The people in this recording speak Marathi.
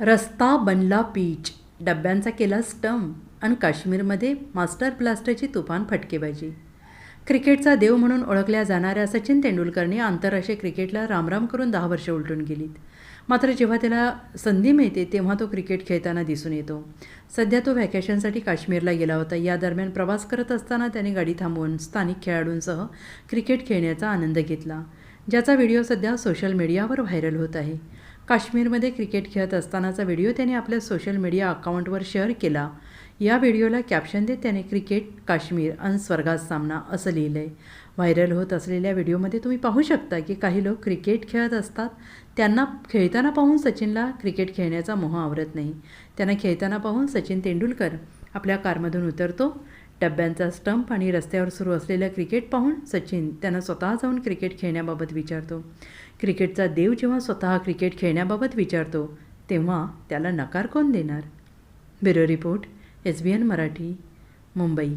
रस्ता बनला पीच, डब्यांचा केला स्टंप आणि काश्मीरमध्ये मास्टर ब्लास्टरची तुफान फटकेबाजी. क्रिकेटचा देव म्हणून ओळखल्या जाणाऱ्या सचिन तेंडुलकरने आंतरराष्ट्रीय क्रिकेटला रामराम करून 10 वर्षे उलटून गेलीत. मात्र जेव्हा त्याला संधी मिळते तेव्हा तो क्रिकेट खेळताना दिसून येतो. सध्या तो व्हॅकेशनसाठी काश्मीरला गेला होता. या दरम्यान प्रवास करत असताना त्याने गाडी थांबवून स्थानिक खेळाडूंसह क्रिकेट खेळण्याचा आनंद घेतला, ज्याचा व्हिडिओ सध्या सोशल मीडियावर व्हायरल होत आहे. काश्मीरमध्ये क्रिकेट खेळत असतानाचा व्हिडिओ त्याने आपल्या सोशल मीडिया अकाउंटवर शेअर केला. या व्हिडिओला कॅप्शन देत त्याने क्रिकेट काश्मीर अन स्वर्गात सामना असं लिहिलं आहे. व्हायरल होत असलेल्या व्हिडिओमध्ये तुम्ही पाहू शकता की काही लोक क्रिकेट खेळत असतात. त्यांना खेळताना पाहून सचिनला क्रिकेट खेळण्याचा मोह आवरत नाही. त्यांना खेळताना पाहून सचिन तेंडुलकर आपल्या कारमधून उतरतो. डब्यांचा स्टंप आणि रस्त्यावर सुरू असलेलं क्रिकेट पाहून सचिन त्यांना स्वतः जाऊन क्रिकेट खेळण्याबाबत विचारतो. क्रिकेटचा देव जेव्हा स्वतः क्रिकेट खेळण्याबाबत विचारतो तेव्हा त्याला नकार कोण देणार? Bureau report, SBN Marathi, Mumbai.